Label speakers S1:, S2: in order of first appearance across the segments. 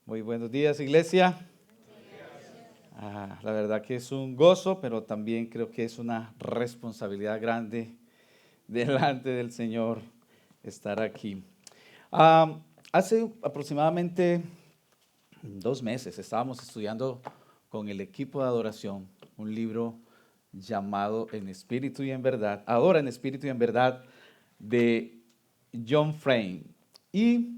S1: Muy buenos días, iglesia. La verdad que es un gozo, pero también creo que es una responsabilidad grande delante del Señor estar aquí. Hace aproximadamente 2 meses estábamos estudiando con el equipo de adoración un libro llamado En Espíritu y en Verdad, Adora en Espíritu y en Verdad, de John Frame. Y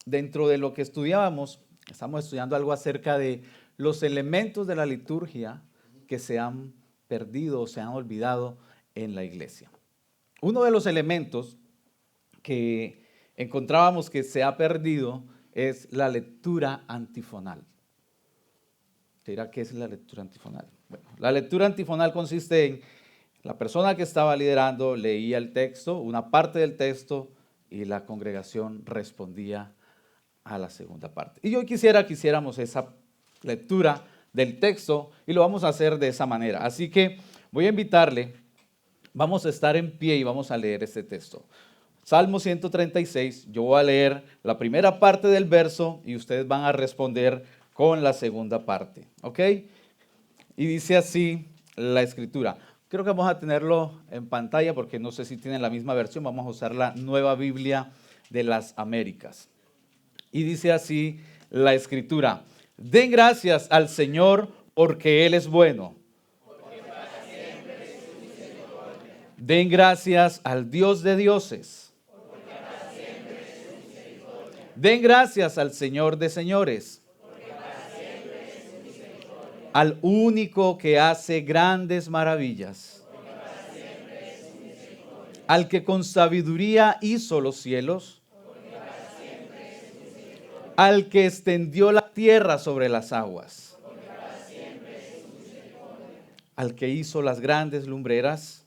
S1: dentro de lo que estudiábamos, estamos estudiando algo acerca de los elementos de la liturgia que se han perdido o se han olvidado en la iglesia. Uno de los elementos que encontrábamos que se ha perdido es la lectura antifonal. ¿Te dirá qué es la lectura antifonal? Bueno, la lectura antifonal consiste en la persona que estaba liderando leía el texto, una parte del texto, y la congregación respondía a la segunda parte. Y yo quisiera que hiciéramos esa lectura del texto y lo vamos a hacer de esa manera. Así que voy a invitarle, vamos a estar en pie y vamos a leer este texto. Salmo 136, yo voy a leer la primera parte del verso y ustedes van a responder con la segunda parte, ¿ok? Y dice así la escritura. Creo que vamos a tenerlo en pantalla porque no sé si tienen la misma versión. Vamos a usar la Nueva Biblia de las Américas. Y dice así la escritura. Den gracias al Señor porque Él es bueno. Den gracias al Dios de dioses. Den gracias al Señor de señores. Al único que hace grandes maravillas. Al que con sabiduría hizo los cielos. Al que extendió la tierra sobre las aguas. Al que hizo las grandes lumbreras.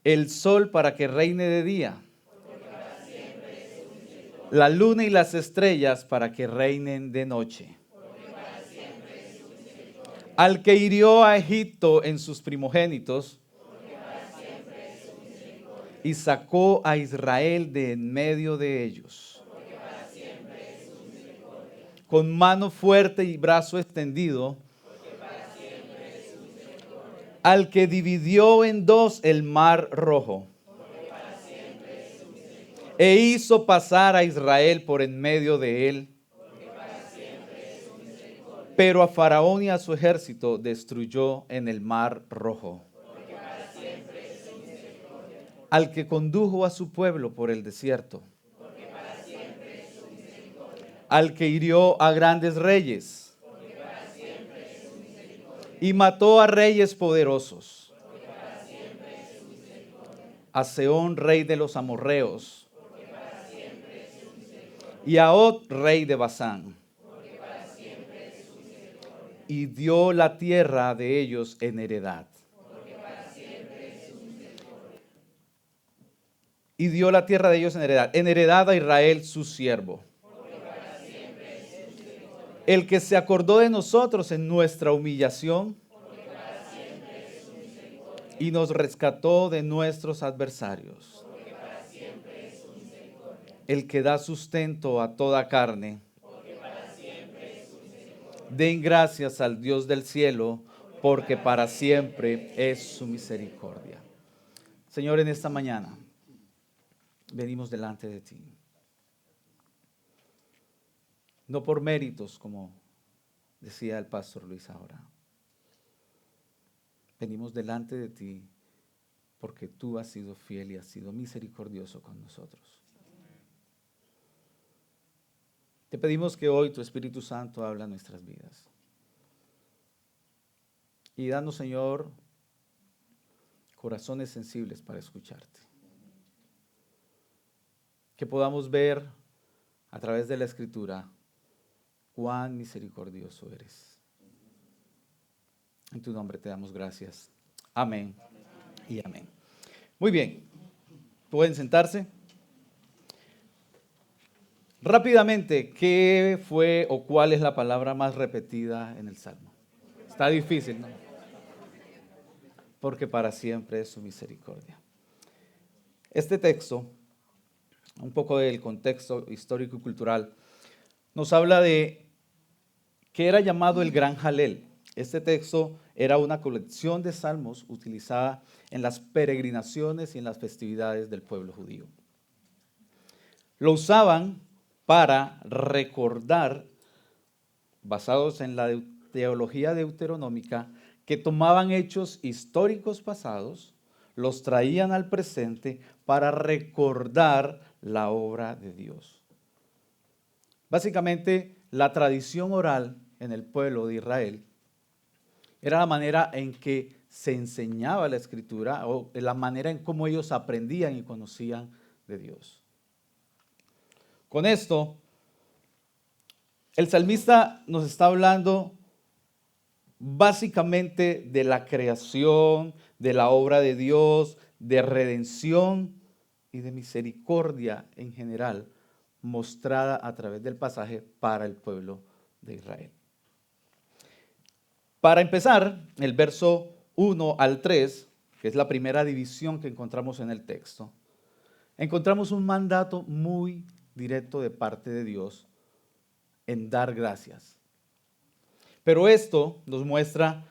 S1: El sol para que reine de día. La luna y las estrellas para que reinen de noche. Al que hirió a Egipto en sus primogénitos y sacó a Israel de en medio de ellos. Con mano fuerte y brazo extendido. Al que dividió en dos el mar rojo. E hizo pasar a Israel por en medio de él. Pero a Faraón y a su ejército destruyó en el mar rojo. Al que condujo a su pueblo por el desierto. Al que hirió a grandes reyes. Y mató a reyes poderosos. A Sehón, rey de los amorreos. Y a Og, rey de Basán. Y dio la tierra de ellos en heredad. Y dio la tierra de ellos en heredad a Israel su siervo. El que se acordó de nosotros en nuestra humillación y nos rescató de nuestros adversarios. El que da sustento a toda carne. Den gracias al Dios del cielo, porque para siempre es su misericordia. Señor, en esta mañana venimos delante de ti. No por méritos, como decía el pastor Luis ahora. Venimos delante de ti porque tú has sido fiel y has sido misericordioso con nosotros. Te pedimos que hoy tu Espíritu Santo hable a nuestras vidas. Y danos, Señor, corazones sensibles para escucharte. Que podamos ver a través de la Escritura cuán misericordioso eres. En tu nombre te damos gracias. Amén y amén. Muy bien. ¿Pueden sentarse? Rápidamente, ¿qué fue o cuál es la palabra más repetida en el Salmo? Está difícil, ¿no? Porque para siempre es su misericordia. Este texto un poco del contexto histórico y cultural, nos habla de que era llamado el Gran Jalel. Este texto era una colección de salmos utilizada en las peregrinaciones y en las festividades del pueblo judío. Lo usaban para recordar, basados en la teología deuteronómica, que tomaban hechos históricos pasados, los traían al presente para recordar la obra de Dios. Básicamente, la tradición oral en el pueblo de Israel era la manera en que se enseñaba la Escritura o la manera en cómo ellos aprendían y conocían de Dios. Con esto, el salmista nos está hablando básicamente de la creación, de la obra de Dios, de redención y de misericordia en general, mostrada a través del pasaje para el pueblo de Israel. Para empezar, el verso 1 al 3, que es la primera división que encontramos en el texto, encontramos un mandato muy directo de parte de Dios en dar gracias. Pero esto nos muestra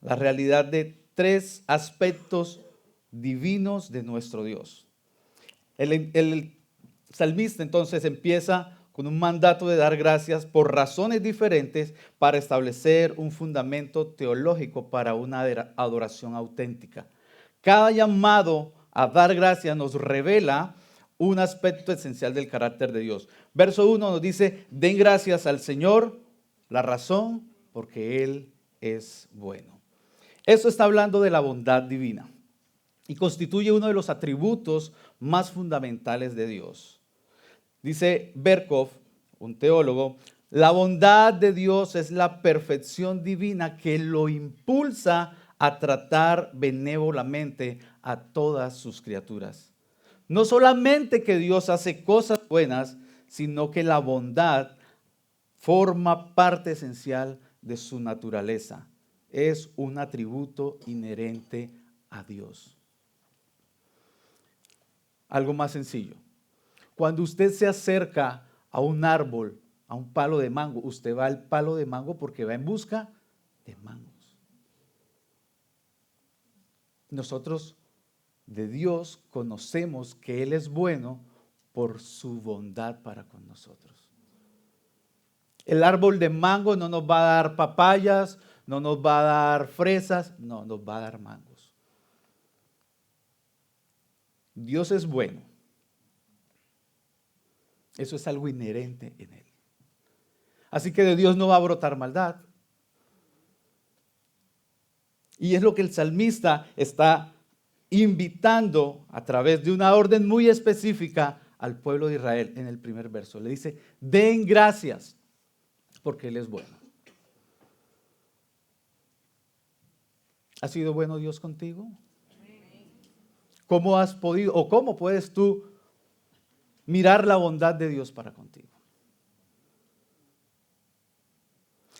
S1: la realidad de tres aspectos divinos de nuestro Dios. El salmista entonces empieza con un mandato de dar gracias por razones diferentes para establecer un fundamento teológico para una adoración auténtica. Cada llamado a dar gracias nos revela un aspecto esencial del carácter de Dios. Verso 1 nos dice, den gracias al Señor, la razón, porque Él es bueno. Esto está hablando de la bondad divina y constituye uno de los atributos más fundamentales de Dios. Dice Berkov, un teólogo, la bondad de Dios es la perfección divina que lo impulsa a tratar benévolamente a todas sus criaturas. No solamente que Dios hace cosas buenas, sino que la bondad forma parte esencial de su naturaleza. Es un atributo inherente a Dios. Algo más sencillo. Cuando usted se acerca a un árbol, a un palo de mango, usted va al palo de mango porque va en busca de mangos. Nosotros de Dios conocemos que Él es bueno por su bondad para con nosotros. El árbol de mango no nos va a dar papayas, no nos va a dar fresas, no, nos va a dar mangos. Dios es bueno. Eso es algo inherente en Él. Así que de Dios no va a brotar maldad. Y es lo que el salmista está invitando a través de una orden muy específica al pueblo de Israel en el primer verso. Le dice, den gracias porque Él es bueno. ¿Ha sido bueno Dios contigo? ¿Cómo has podido o cómo puedes tú mirar la bondad de Dios para contigo?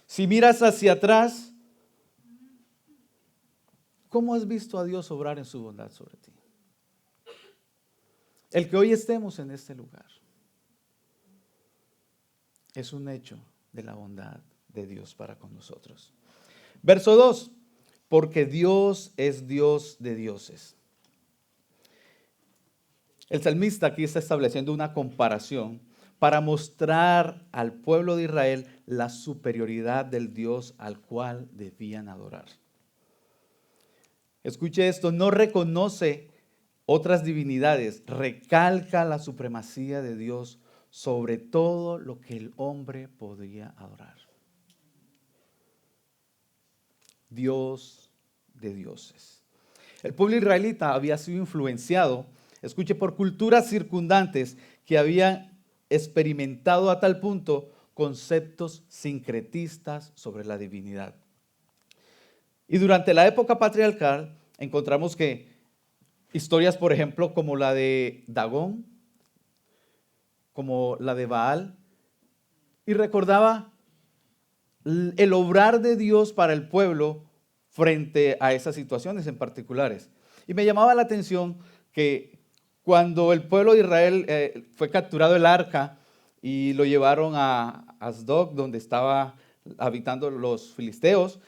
S1: Si miras hacia atrás, ¿cómo has visto a Dios obrar en su bondad sobre ti? El que hoy estemos en este lugar es un hecho de la bondad de Dios para con nosotros. Verso 2, porque Dios es Dios de dioses. El salmista aquí está estableciendo una comparación para mostrar al pueblo de Israel la superioridad del Dios al cual debían adorar. Escuche esto, no reconoce otras divinidades, recalca la supremacía de Dios sobre todo lo que el hombre podía adorar. Dios de dioses. El pueblo israelita había sido influenciado, escuche, por culturas circundantes que habían experimentado a tal punto conceptos sincretistas sobre la divinidad. Y durante la época patriarcal encontramos que historias, por ejemplo, como la de Dagón, como la de Baal, y recordaba el obrar de Dios para el pueblo frente a esas situaciones en particulares. Y me llamaba la atención que Cuando el pueblo de Israel fue capturado el arca y lo llevaron a Asdod, donde estaba habitando los filisteos,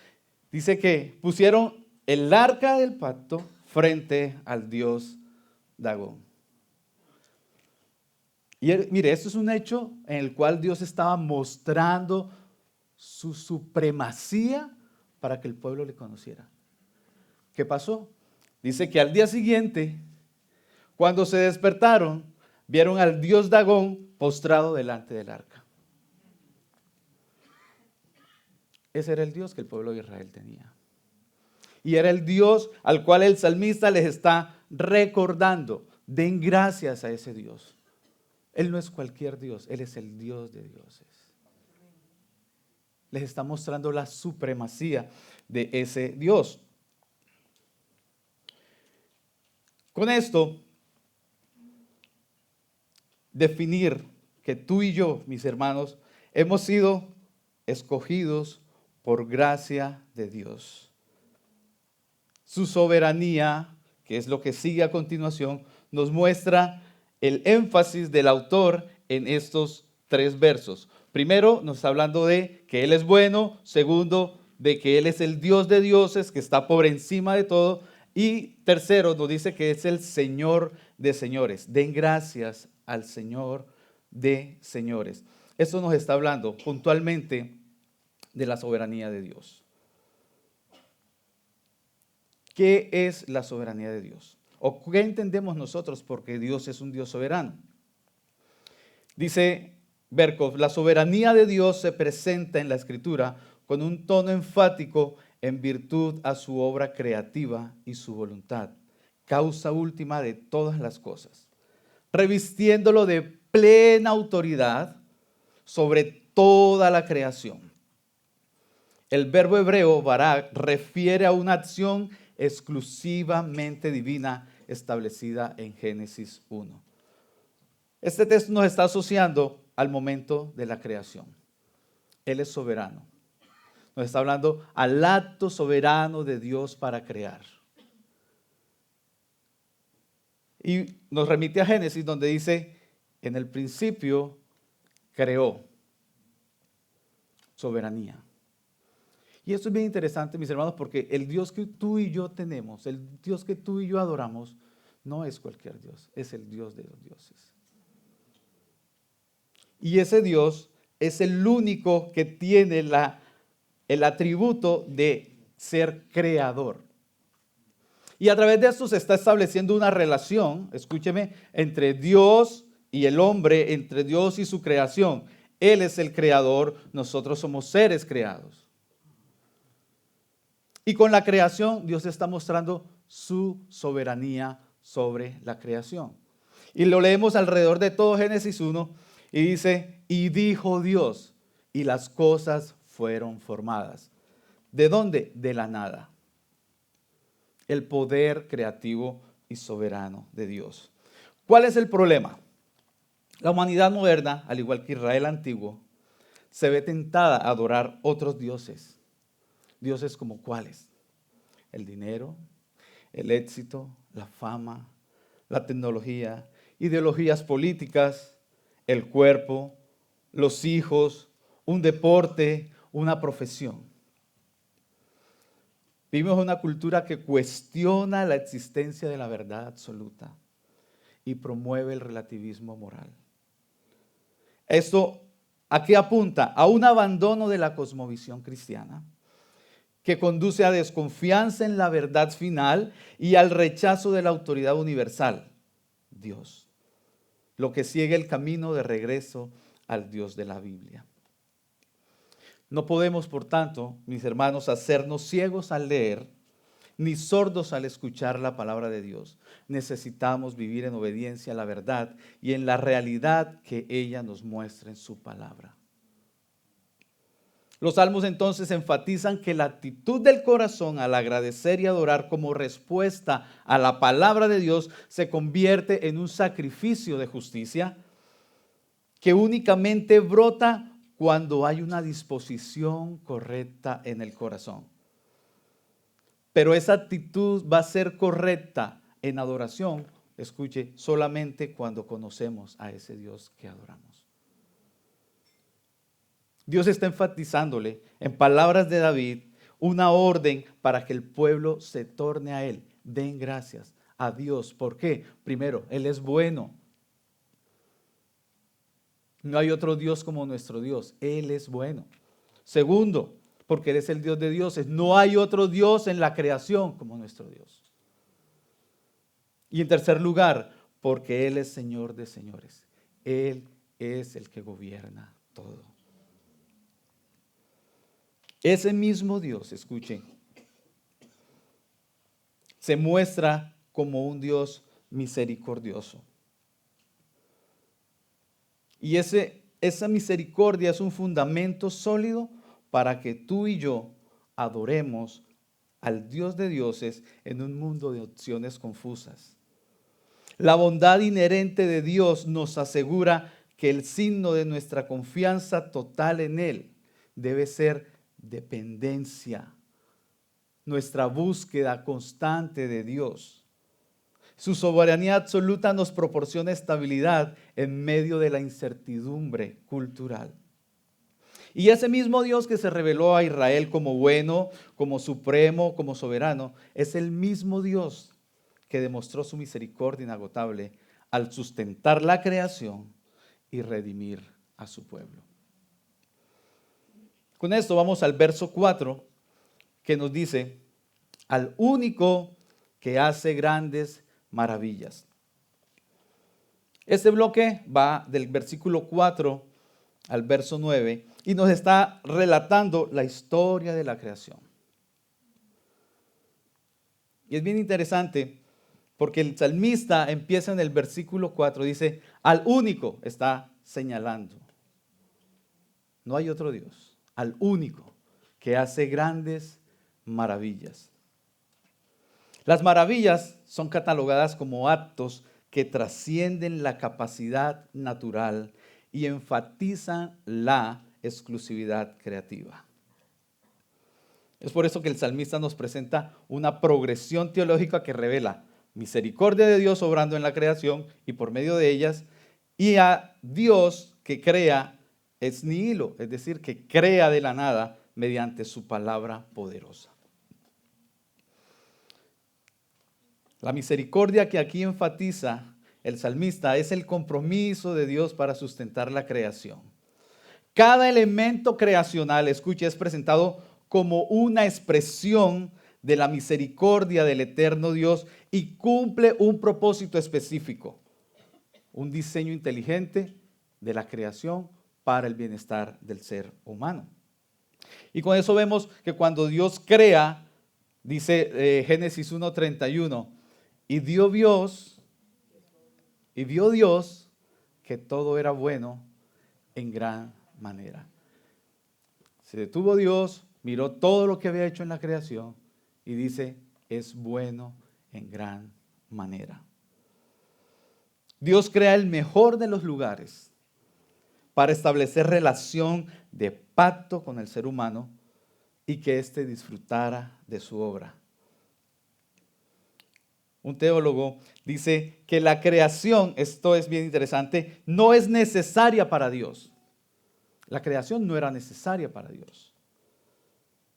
S1: dice que pusieron el arca del pacto frente al dios Dagón. Y mire, esto es un hecho en el cual Dios estaba mostrando su supremacía para que el pueblo le conociera. ¿Qué pasó? Dice que al día siguiente, cuando se despertaron, vieron al dios Dagón postrado delante del arca. Ese era el Dios que el pueblo de Israel tenía. Y era el Dios al cual el salmista les está recordando. Den gracias a ese Dios. Él no es cualquier Dios, Él es el Dios de dioses. Les está mostrando la supremacía de ese Dios. Con esto, definir que tú y yo, mis hermanos, hemos sido escogidos por gracia de Dios. Su soberanía, que es lo que sigue a continuación, nos muestra el énfasis del autor en estos 3 versos. Primero, nos está hablando de que Él es bueno. Segundo, de que Él es el Dios de dioses, que está por encima de todo. Y tercero, nos dice que es el Señor de señores. Den gracias al Señor de señores. Esto nos está hablando puntualmente de la soberanía de Dios. ¿Qué es la soberanía de Dios? ¿O qué entendemos nosotros porque Dios es un Dios soberano? Dice Berkov, la soberanía de Dios se presenta en la Escritura con un tono enfático en virtud a su obra creativa y su voluntad, causa última de todas las cosas, revistiéndolo de plena autoridad sobre toda la creación. El verbo hebreo barak refiere a una acción exclusivamente divina establecida en Génesis 1. Este texto nos está asociando al momento de la creación. Él es soberano. Nos está hablando al acto soberano de Dios para crear. Y nos remite a Génesis, donde dice, en el principio creó. Soberanía. Y esto es bien interesante, mis hermanos, porque el Dios que tú y yo tenemos, el Dios que tú y yo adoramos, no es cualquier Dios, es el Dios de los dioses. Y ese Dios es el único que tiene el atributo de ser creador. Y a través de esto se está estableciendo una relación, escúcheme, entre Dios y el hombre, entre Dios y su creación. Él es el creador, nosotros somos seres creados. Y con la creación, Dios está mostrando su soberanía sobre la creación. Y lo leemos alrededor de todo Génesis 1 y dice, y dijo Dios, y las cosas fueron formadas. ¿De dónde? De la nada. El poder creativo y soberano de Dios. ¿Cuál es el problema? La humanidad moderna, al igual que Israel antiguo, se ve tentada a adorar otros dioses. Dioses como cuáles: el dinero, el éxito, la fama, la tecnología, ideologías políticas, el cuerpo, los hijos, un deporte, una profesión. Vivimos en una cultura que cuestiona la existencia de la verdad absoluta y promueve el relativismo moral. Esto, ¿a qué apunta? A un abandono de la cosmovisión cristiana, que conduce a desconfianza en la verdad final y al rechazo de la autoridad universal, Dios, lo que sigue el camino de regreso al Dios de la Biblia. No podemos, por tanto, mis hermanos, hacernos ciegos al leer, ni sordos al escuchar la palabra de Dios. Necesitamos vivir en obediencia a la verdad y en la realidad que ella nos muestra en su palabra. Los salmos entonces enfatizan que la actitud del corazón al agradecer y adorar como respuesta a la palabra de Dios se convierte en un sacrificio de justicia que únicamente brota cuando hay una disposición correcta en el corazón. Pero esa actitud va a ser correcta en adoración escuche, solamente cuando conocemos a ese Dios que adoramos. Dios está enfatizándole en palabras de David una orden para que el pueblo se torne a Él. Den gracias a Dios. ¿Por qué? Primero, Él es bueno. No hay otro Dios como nuestro Dios. Él es bueno. Segundo, porque Él es el Dios de dioses. No hay otro Dios en la creación como nuestro Dios. Y en tercer lugar, porque Él es Señor de señores. Él es el que gobierna todo. Ese mismo Dios, escuchen, se muestra como un Dios misericordioso. Y esa misericordia es un fundamento sólido para que tú y yo adoremos al Dios de dioses en un mundo de opciones confusas. La bondad inherente de Dios nos asegura que el signo de nuestra confianza total en Él debe ser dependencia, nuestra búsqueda constante de Dios. Su soberanía absoluta nos proporciona estabilidad en medio de la incertidumbre cultural. Y ese mismo Dios que se reveló a Israel como bueno, como supremo, como soberano, es el mismo Dios que demostró su misericordia inagotable al sustentar la creación y redimir a su pueblo. Con esto vamos al verso 4, que nos dice, al único que hace grandes maravillas. Este bloque va del versículo 4 al verso 9 y nos está relatando la historia de la creación. Y es bien interesante porque el salmista empieza en el versículo 4, dice, al único está señalando. No hay otro Dios, al único que hace grandes maravillas. Las maravillas son catalogadas como actos que trascienden la capacidad natural y enfatizan la exclusividad creativa. Es por eso que el salmista nos presenta una progresión teológica que revela misericordia de Dios obrando en la creación y por medio de ellas, y a Dios que crea ex nihilo, es decir, que crea de la nada mediante su palabra poderosa. La misericordia que aquí enfatiza el salmista es el compromiso de Dios para sustentar la creación. Cada elemento creacional, escuche, es presentado como una expresión de la misericordia del eterno Dios y cumple un propósito específico, un diseño inteligente de la creación para el bienestar del ser humano. Y con eso vemos que cuando Dios crea, dice Génesis 1:31, y vio Dios que todo era bueno en gran manera. Se detuvo Dios, miró todo lo que había hecho en la creación y dice, es bueno en gran manera. Dios crea el mejor de los lugares para establecer relación de pacto con el ser humano y que éste disfrutara de su obra. Un teólogo dice que la creación, esto es bien interesante, no es necesaria para Dios. La creación no era necesaria para Dios,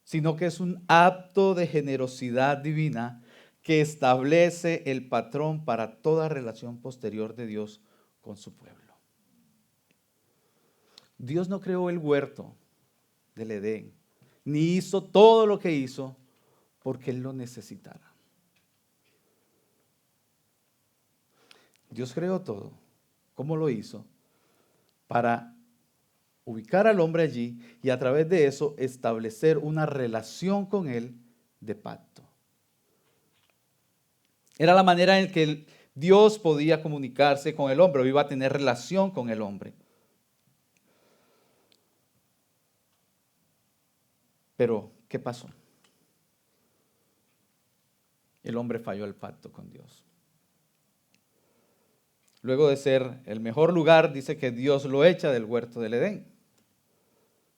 S1: sino que es un acto de generosidad divina que establece el patrón para toda relación posterior de Dios con su pueblo. Dios no creó el huerto del Edén, ni hizo todo lo que hizo porque Él lo necesitara. Dios creó todo. ¿Cómo lo hizo? Para ubicar al hombre allí y a través de eso establecer una relación con Él de pacto. Era la manera en que Dios podía comunicarse con el hombre o iba a tener relación con el hombre. Pero, ¿qué pasó? El hombre falló el pacto con Dios. Luego de ser el mejor lugar, dice que Dios lo echa del huerto del Edén.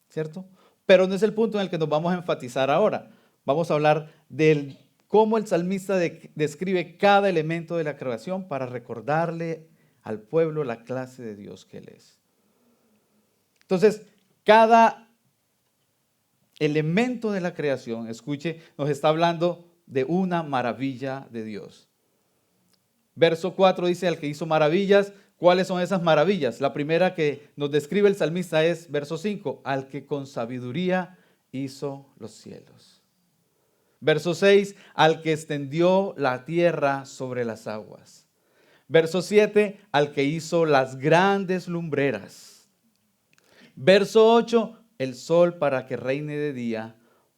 S1: ¿Cierto? Pero no es el punto en el que nos vamos a enfatizar ahora. Vamos a hablar del cómo el salmista describe cada elemento de la creación para recordarle al pueblo la clase de Dios que Él es. Entonces, cada elemento de la creación, escuche, nos está hablando de una maravilla de Dios. Verso 4 dice, al que hizo maravillas. ¿Cuáles son esas maravillas? La primera que nos describe el salmista es, verso 5, al que con sabiduría hizo los cielos. Verso 6, al que extendió la tierra sobre las aguas. Verso 7, al que hizo las grandes lumbreras. Verso 8, el sol para que reine de día,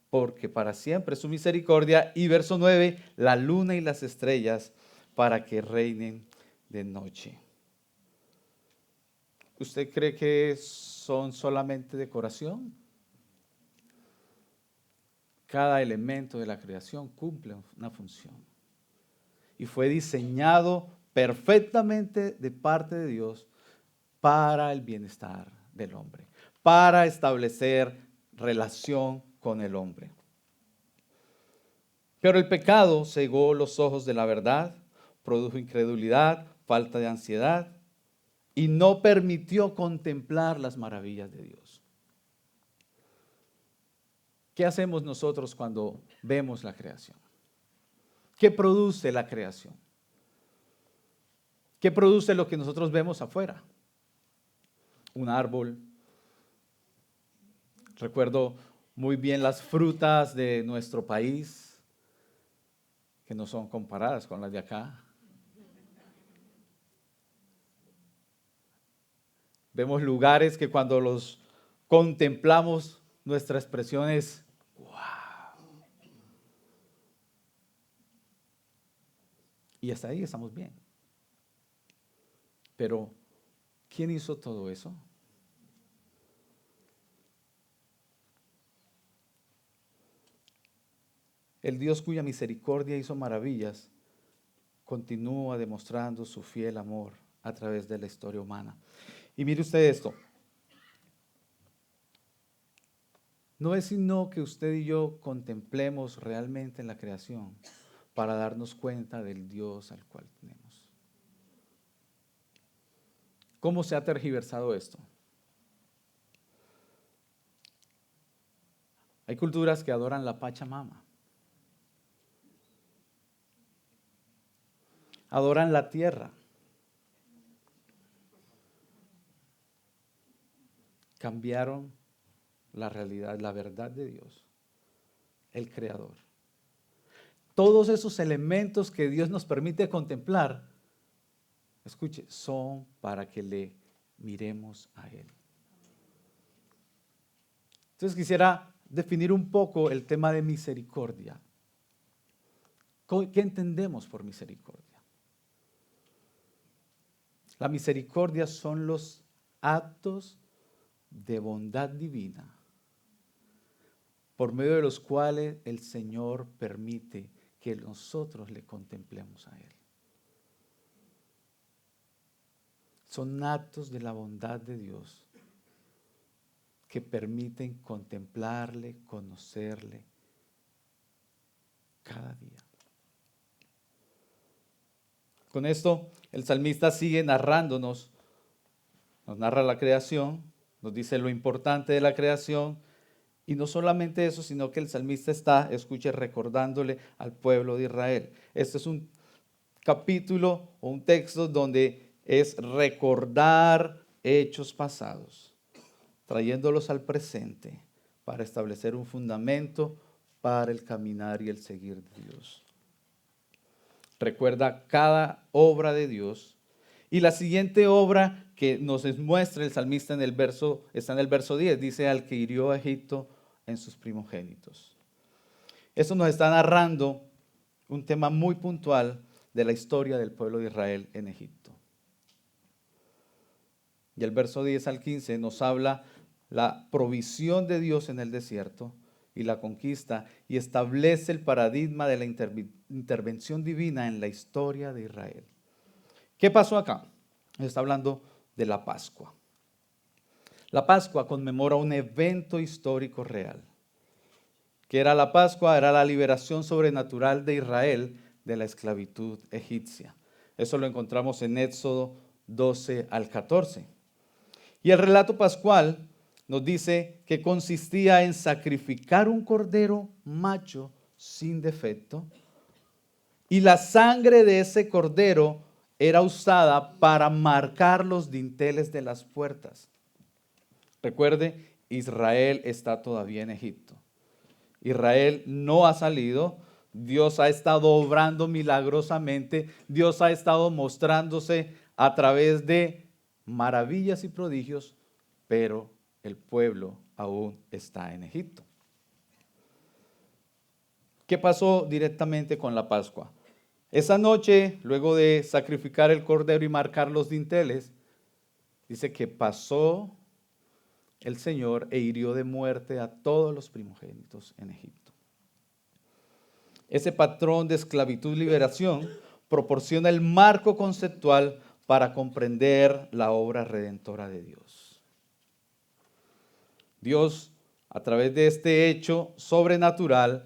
S1: porque para siempre es su misericordia. Y verso 9, la luna y las estrellas para que reinen de noche. ¿Usted cree que son solamente decoración? Cada elemento de la creación cumple una función. Y fue diseñado perfectamente de parte de Dios para el bienestar del hombre, para establecer relación con el hombre. Pero el pecado cegó los ojos de la verdad, produjo incredulidad, falta de ansiedad y no permitió contemplar las maravillas de Dios. ¿Qué hacemos nosotros cuando vemos la creación? ¿Qué produce la creación? ¿Qué produce lo que nosotros vemos afuera? Un árbol. Recuerdo muy bien las frutas de nuestro país, que no son comparadas con las de acá. Vemos lugares que cuando los contemplamos, nuestra expresión es ¡wow! Y hasta ahí estamos bien. Pero, ¿quién hizo todo eso? El Dios cuya misericordia hizo maravillas, continúa demostrando su fiel amor a través de la historia humana. Y mire usted esto. No es sino que usted y yo contemplemos realmente en la creación para darnos cuenta del Dios al cual tenemos. ¿Cómo se ha tergiversado esto? Hay culturas que adoran la Pachamama. Adoran la tierra. Cambiaron la realidad, la verdad de Dios, el Creador. Todos esos elementos que Dios nos permite contemplar, escuche, son para que le miremos a Él. Entonces quisiera definir un poco el tema de misericordia. ¿Qué entendemos por misericordia? La misericordia son los actos de bondad divina por medio de los cuales el Señor permite que nosotros le contemplemos a Él. Son actos de la bondad de Dios que permiten contemplarle, conocerle cada día. Con esto, el salmista sigue narrándonos, nos narra la creación, nos dice lo importante de la creación, y no solamente eso, sino que el salmista está, escuche, recordándole al pueblo de Israel. Este es un capítulo o un texto donde es recordar hechos pasados, trayéndolos al presente para establecer un fundamento para el caminar y el seguir de Dios. Recuerda cada obra de Dios. Y la siguiente obra que nos muestra el salmista está en el verso 10, dice al que hirió a Egipto en sus primogénitos. Esto nos está narrando un tema muy puntual de la historia del pueblo de Israel en Egipto. Y el verso 10 al 15 nos habla la provisión de Dios en el desierto y la conquista, y establece el paradigma de la intervención divina en la historia de Israel. ¿Qué pasó acá? Está hablando de la Pascua. La Pascua conmemora un evento histórico real. que era la Pascua, era la liberación sobrenatural de Israel de la esclavitud egipcia. Eso lo encontramos en Éxodo 12 al 14. Y el relato pascual nos dice que consistía en sacrificar un cordero macho sin defecto, y la sangre de ese cordero era usada para marcar los dinteles de las puertas. Recuerde, Israel está todavía en Egipto. Israel no ha salido. Dios ha estado obrando milagrosamente. Dios ha estado mostrándose a través de maravillas y prodigios, pero el pueblo aún está en Egipto. ¿Qué pasó directamente con la Pascua? Esa noche, luego de sacrificar el cordero y marcar los dinteles, dice que pasó el Señor e hirió de muerte a todos los primogénitos en Egipto. Ese patrón de esclavitud y liberación proporciona el marco conceptual para comprender la obra redentora de Dios. Dios, a través de este hecho sobrenatural,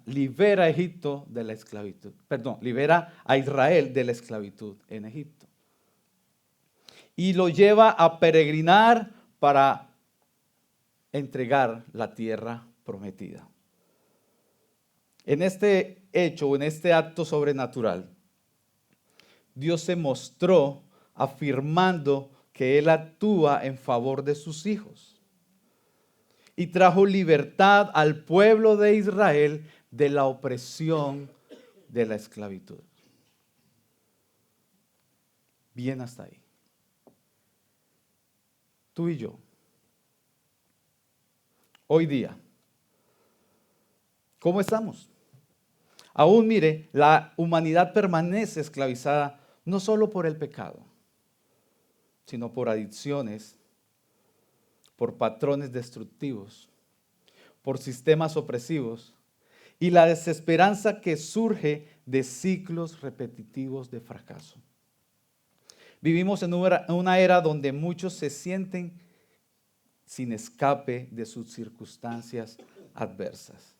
S1: libera a Egipto de la esclavitud. Libera a Israel de la esclavitud en Egipto. Y lo lleva a peregrinar para entregar la tierra prometida. En este hecho, en este acto sobrenatural, Dios se mostró afirmando que Él actúa en favor de sus hijos y trajo libertad al pueblo de Israel de la opresión de la esclavitud. Bien hasta ahí. Tú y yo, hoy día, ¿cómo estamos? Aún mire, la humanidad permanece esclavizada no solo por el pecado, sino por adicciones, por patrones destructivos, por sistemas opresivos y la desesperanza que surge de ciclos repetitivos de fracaso. Vivimos en una era donde muchos se sienten sin escape de sus circunstancias adversas.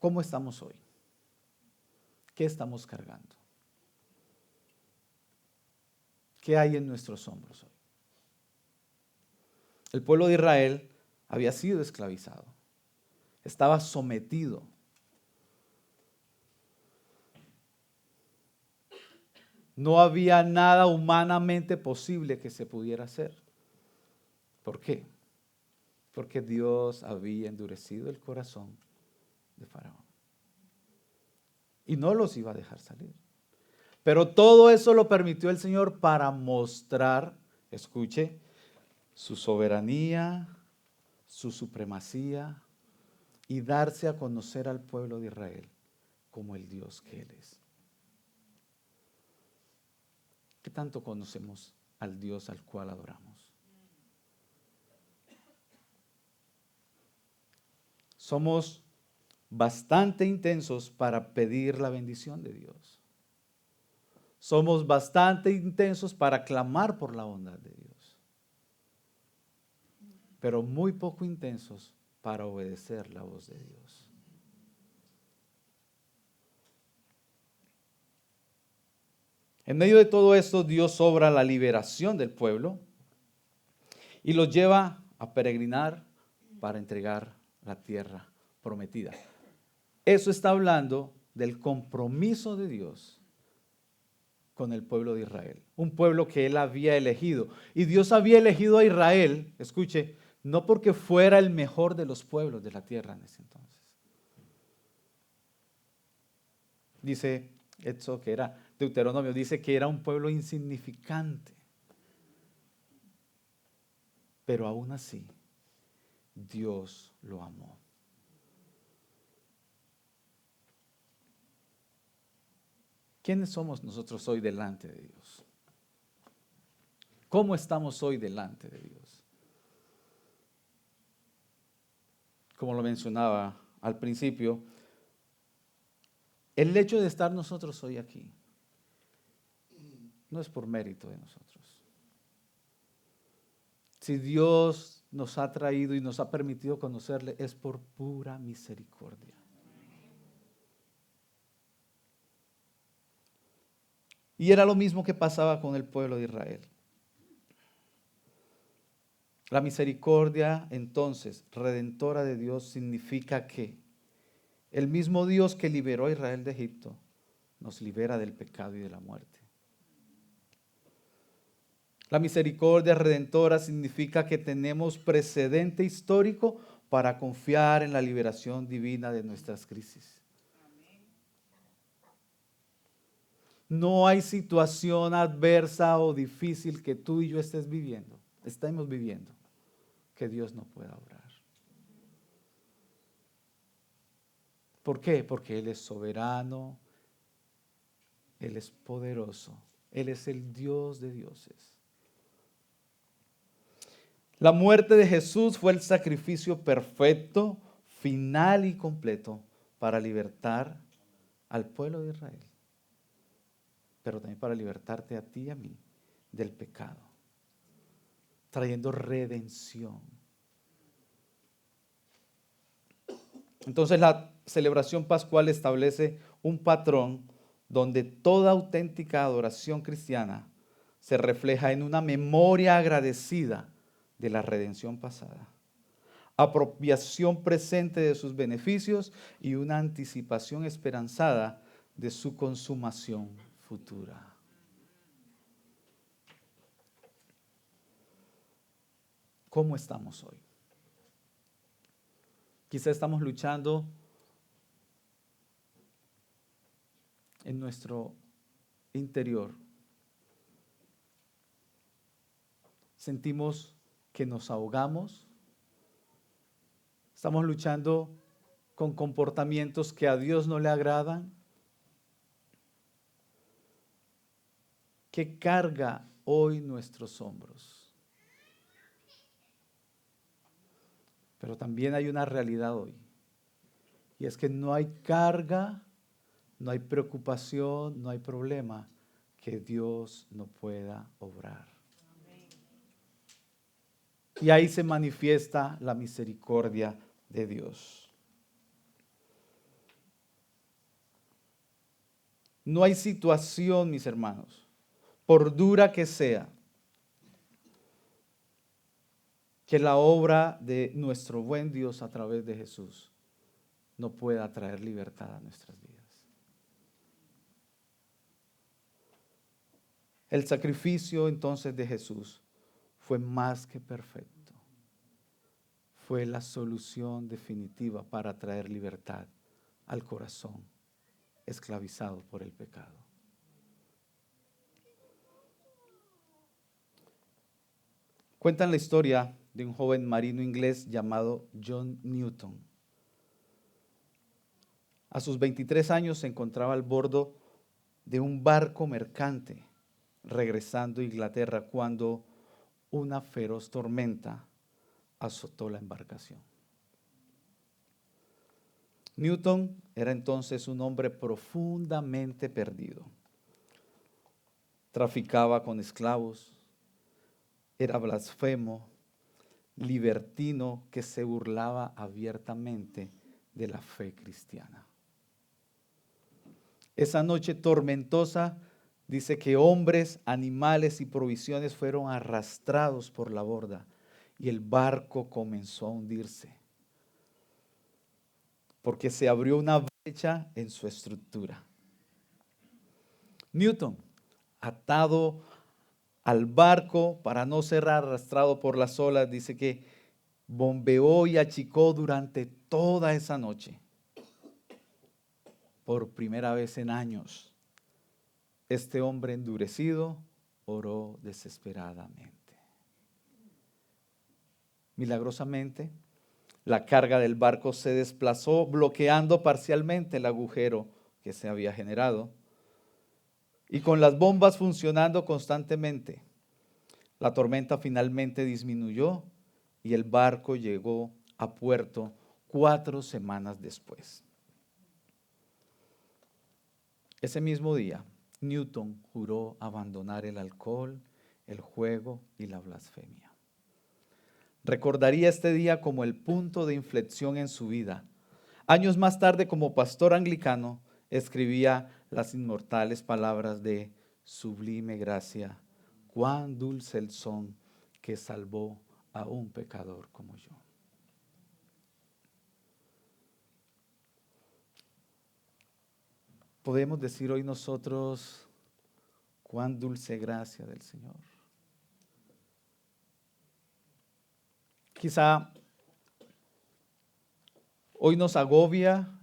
S1: ¿Cómo estamos hoy? ¿Qué estamos cargando? ¿Qué hay en nuestros hombros hoy? El pueblo de Israel había sido esclavizado, estaba sometido. No había nada humanamente posible que se pudiera hacer. ¿Por qué? Porque Dios había endurecido el corazón de Faraón y no los iba a dejar salir. Pero todo eso lo permitió el Señor para mostrar, escuche, su soberanía, su supremacía y darse a conocer al pueblo de Israel como el Dios que Él es. ¿Qué tanto conocemos al Dios al cual adoramos? Somos bastante intensos para pedir la bendición de Dios. Somos bastante intensos para clamar por la bondad de Dios, pero muy poco intensos para obedecer la voz de Dios. En medio de todo esto, Dios obra la liberación del pueblo y los lleva a peregrinar para entregar la tierra prometida. Eso está hablando del compromiso de Dios con el pueblo de Israel, un pueblo que Él había elegido. Y Dios había elegido a Israel, escuche, no porque fuera el mejor de los pueblos de la tierra en ese entonces. Dice Éxodo, que era Deuteronomio, dice que era un pueblo insignificante. Pero aún así, Dios lo amó. ¿Quiénes somos nosotros hoy delante de Dios? ¿Cómo estamos hoy delante de Dios? Como lo mencionaba al principio, el hecho de estar nosotros hoy aquí no es por mérito de nosotros. Si Dios nos ha traído y nos ha permitido conocerle es por pura misericordia. Y era lo mismo que pasaba con el pueblo de Israel. La misericordia, entonces, redentora de Dios, significa que el mismo Dios que liberó a Israel de Egipto nos libera del pecado y de la muerte. La misericordia redentora significa que tenemos precedente histórico para confiar en la liberación divina de nuestras crisis. No hay situación adversa o difícil que tú y yo estemos viviendo, que Dios no pueda obrar. ¿Por qué? Porque Él es soberano, Él es poderoso, Él es el Dios de dioses. La muerte de Jesús fue el sacrificio perfecto, final y completo para libertar al pueblo de Israel, pero también para libertarte a ti y a mí del pecado, trayendo redención. Entonces la celebración pascual establece un patrón donde toda auténtica adoración cristiana se refleja en una memoria agradecida de la redención pasada, apropiación presente de sus beneficios y una anticipación esperanzada de su consumación futura. ¿Cómo estamos hoy? Quizá estamos luchando en nuestro interior. Sentimos que nos ahogamos. Estamos luchando con comportamientos que a Dios no le agradan. ¿Qué carga hoy nuestros hombros? Pero también hay una realidad hoy. Y es que no hay carga, no hay preocupación, no hay problema que Dios no pueda obrar. Y ahí se manifiesta la misericordia de Dios. No hay situación, mis hermanos, por dura que sea, que la obra de nuestro buen Dios a través de Jesús no pueda traer libertad a nuestras vidas. El sacrificio entonces de Jesús fue más que perfecto. Fue la solución definitiva para traer libertad al corazón esclavizado por el pecado. Cuentan la historia de un joven marino inglés llamado John Newton. A sus 23 años se encontraba al bordo de un barco mercante regresando a Inglaterra cuando una feroz tormenta azotó la embarcación. Newton era entonces un hombre profundamente perdido. Traficaba con esclavos, era blasfemo, libertino que se burlaba abiertamente de la fe cristiana. Esa noche tormentosa dice que hombres, animales y provisiones fueron arrastrados por la borda y el barco comenzó a hundirse porque se abrió una brecha en su estructura. Newton, atado al barco para no ser arrastrado por las olas, dice que bombeó y achicó durante toda esa noche. Por primera vez en años, este hombre endurecido oró desesperadamente. Milagrosamente, la carga del barco se desplazó, bloqueando parcialmente el agujero que se había generado. Y con las bombas funcionando constantemente, la tormenta finalmente disminuyó y el barco llegó a puerto 4 semanas después. Ese mismo día, Newton juró abandonar el alcohol, el juego y la blasfemia. Recordaría este día como el punto de inflexión en su vida. Años más tarde, como pastor anglicano, escribía las inmortales palabras de sublime gracia. Cuán dulce el son que salvó a un pecador como yo. Podemos decir hoy nosotros, cuán dulce gracia del Señor. Quizá hoy nos agobia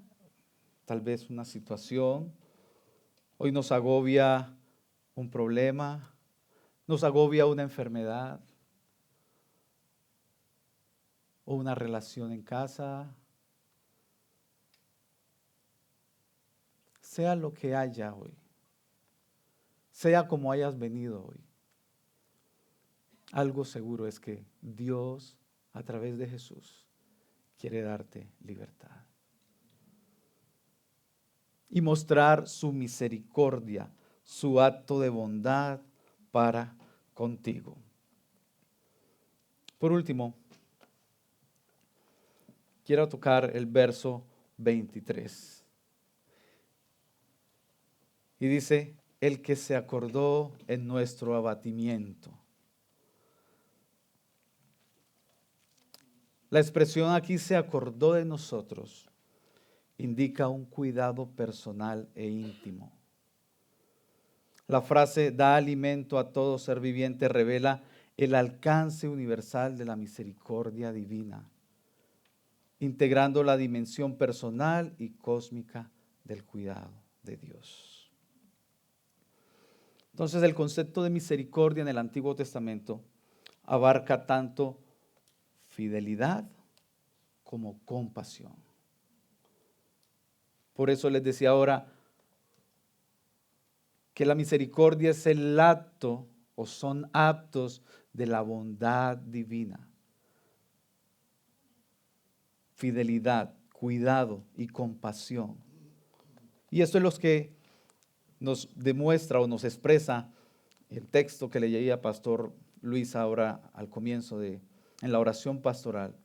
S1: tal vez una situación, hoy nos agobia un problema, nos agobia una enfermedad o una relación en casa. Sea lo que haya hoy, sea como hayas venido hoy, algo seguro es que Dios, a través de Jesús, quiere darte libertad y mostrar su misericordia, su acto de bondad para contigo. Por último, quiero tocar el verso 23. Y dice, el que se acordó en nuestro abatimiento. La expresión aquí se acordó de nosotros indica un cuidado personal e íntimo. La frase da alimento a todo ser viviente revela el alcance universal de la misericordia divina, integrando la dimensión personal y cósmica del cuidado de Dios. Entonces, el concepto de misericordia en el Antiguo Testamento abarca tanto fidelidad como compasión. Por eso les decía ahora que la misericordia es el acto o son actos de la bondad divina. Fidelidad, cuidado y compasión. Y esto es lo que nos demuestra o nos expresa el texto que le leía Pastor Luis ahora al comienzo en la oración pastoral.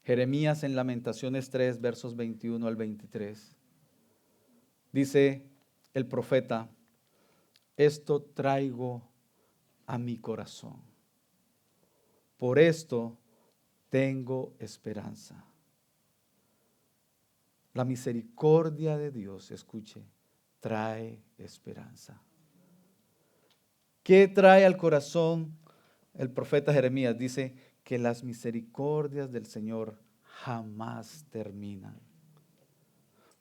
S1: Jeremías en Lamentaciones 3, versos 21 al 23. Dice el profeta, esto traigo a mi corazón. Por esto tengo esperanza. La misericordia de Dios, escuche, trae esperanza. ¿Qué trae al corazón el profeta Jeremías? Dice que las misericordias del Señor jamás terminan,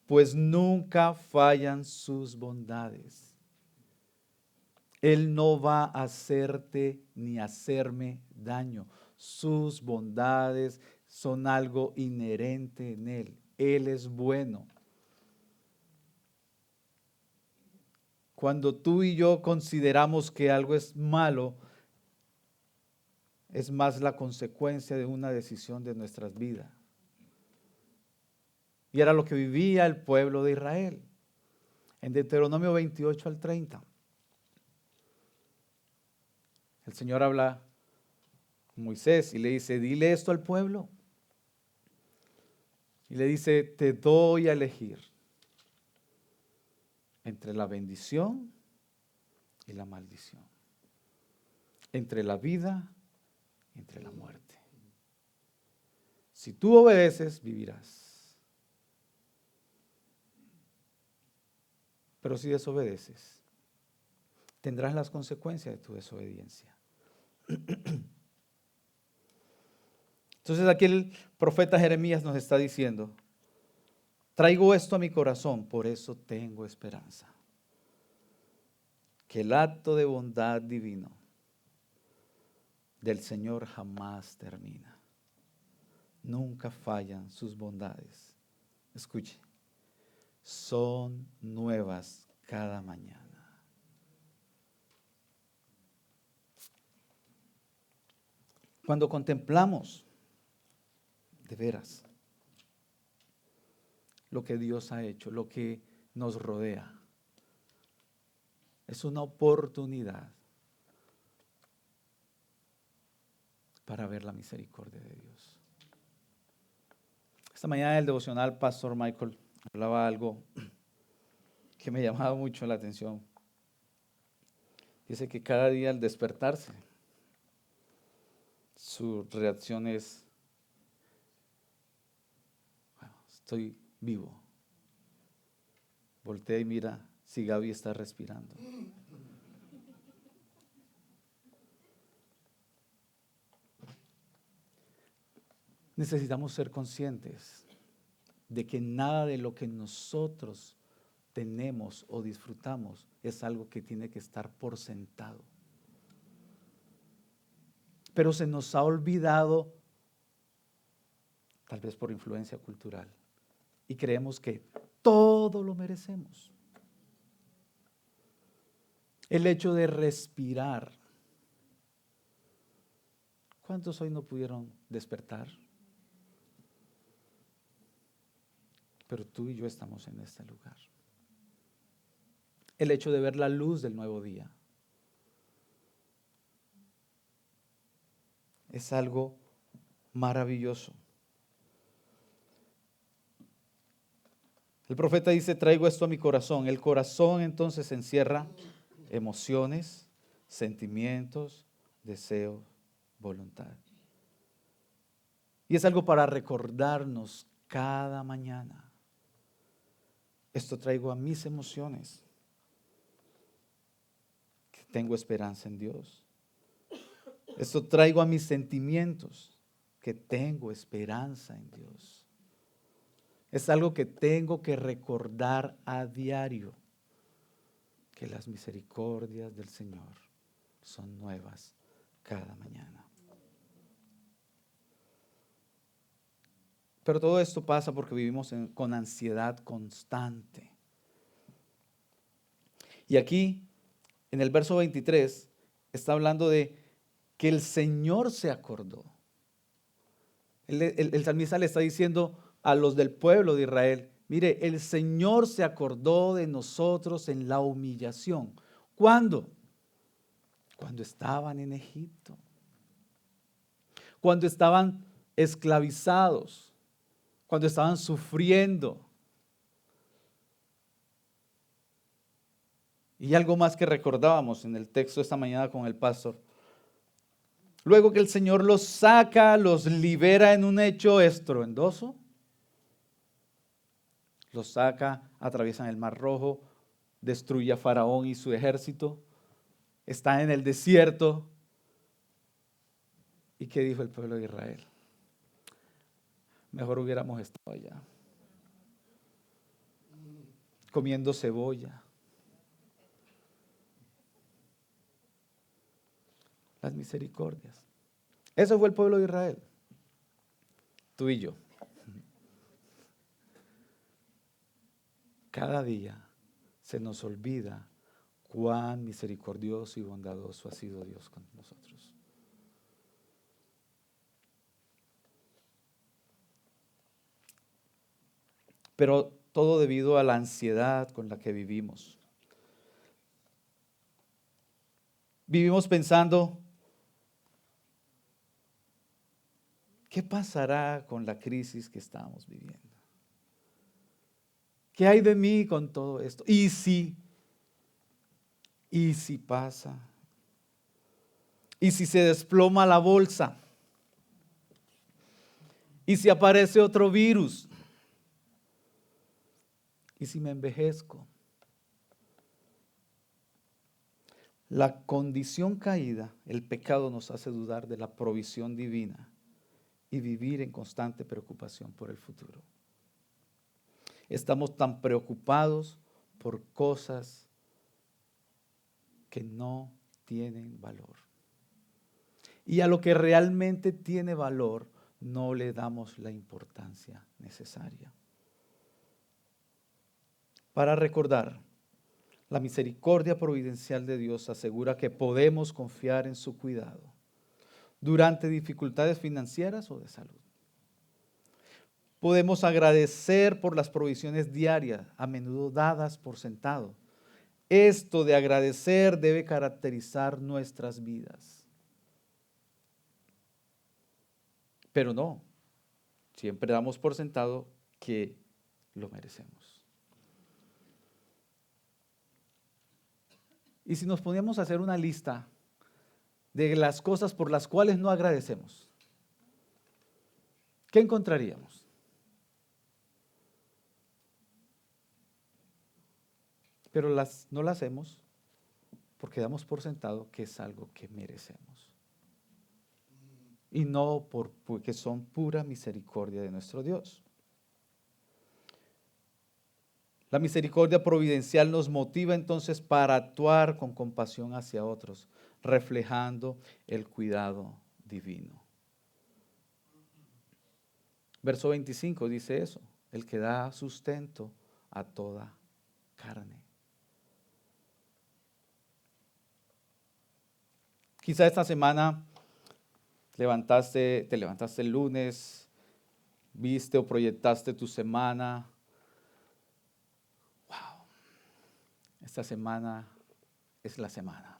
S1: pues nunca fallan sus bondades. Él no va a hacerte ni hacerme daño. Sus bondades son algo inherente en Él. Él es bueno. Cuando tú y yo consideramos que algo es malo, es más la consecuencia de una decisión de nuestras vidas. Y era lo que vivía el pueblo de Israel. En Deuteronomio 28 al 30. El Señor habla con Moisés y le dice, dile esto al pueblo. Y le dice, te doy a elegir entre la bendición y la maldición, entre la vida y entre la muerte. Si tú obedeces, vivirás. Pero si desobedeces, tendrás las consecuencias de tu desobediencia. Entonces aquí el profeta Jeremías nos está diciendo, traigo esto a mi corazón, por eso tengo esperanza. Que el acto de bondad divino del Señor jamás termina. Nunca fallan sus bondades. Escuche, son nuevas cada mañana. Cuando contemplamos de veras lo que Dios ha hecho, lo que nos rodea, es una oportunidad para ver la misericordia de Dios. Esta mañana en el devocional, Pastor Michael hablaba algo que me llamaba mucho la atención. Dice que cada día al despertarse, su reacción es, bueno, estoy vivo. Voltea y mira si Gaby está respirando. Necesitamos ser conscientes de que nada de lo que nosotros tenemos o disfrutamos es algo que tiene que estar por sentado. Pero se nos ha olvidado, tal vez por influencia cultural, y creemos que todo lo merecemos. El hecho de respirar. ¿Cuántos hoy no pudieron despertar? Pero tú y yo estamos en este lugar. El hecho de ver la luz del nuevo día. Es algo maravilloso. El profeta dice, traigo esto a mi corazón. El corazón entonces encierra emociones, sentimientos, deseos, voluntad. Y es algo para recordarnos cada mañana. Esto traigo a mis emociones, que tengo esperanza en Dios. Esto traigo a mis sentimientos, que tengo esperanza en Dios. Es algo que tengo que recordar a diario, que las misericordias del Señor son nuevas cada mañana. Pero todo esto pasa porque vivimos con ansiedad constante. Y aquí, en el verso 23, está hablando de que el Señor se acordó. El salmista le está diciendo a los del pueblo de Israel, mire, el Señor se acordó de nosotros en la humillación. ¿Cuándo? Cuando estaban en Egipto. Cuando estaban esclavizados. Cuando estaban sufriendo. Y algo más que recordábamos en el texto esta mañana con el pastor. Luego que el Señor los saca, los libera en un hecho estruendoso. Los saca, atraviesan el Mar Rojo, destruye a Faraón y su ejército. Están en el desierto. ¿Y qué dijo el pueblo de Israel? Mejor hubiéramos estado allá, comiendo cebolla. Las misericordias. Eso fue el pueblo de Israel. Tú y yo. Cada día se nos olvida cuán misericordioso y bondadoso ha sido Dios con nosotros. Pero todo debido a la ansiedad con la que vivimos. Vivimos pensando, ¿qué pasará con la crisis que estamos viviendo? ¿Qué hay de mí con todo esto? ¿Y si pasa? ¿Y si se desploma la bolsa? ¿Y si aparece otro virus? ¿Y si me envejezco? La condición caída, el pecado nos hace dudar de la provisión divina y vivir en constante preocupación por el futuro. Estamos tan preocupados por cosas que no tienen valor. Y a lo que realmente tiene valor, no le damos la importancia necesaria. Para recordar, la misericordia providencial de Dios asegura que podemos confiar en su cuidado durante dificultades financieras o de salud. Podemos agradecer por las provisiones diarias, a menudo dadas por sentado. Esto de agradecer debe caracterizar nuestras vidas. Pero no, siempre damos por sentado que lo merecemos. Y si nos poníamos a hacer una lista de las cosas por las cuales no agradecemos, ¿qué encontraríamos? Pero no las hacemos porque damos por sentado que es algo que merecemos. Y no porque son pura misericordia de nuestro Dios. La misericordia providencial nos motiva entonces para actuar con compasión hacia otros, reflejando el cuidado divino. Verso 25 dice eso, el que da sustento a toda carne. Quizá esta semana te levantaste el lunes, viste o proyectaste tu semana. Wow, esta semana es la semana.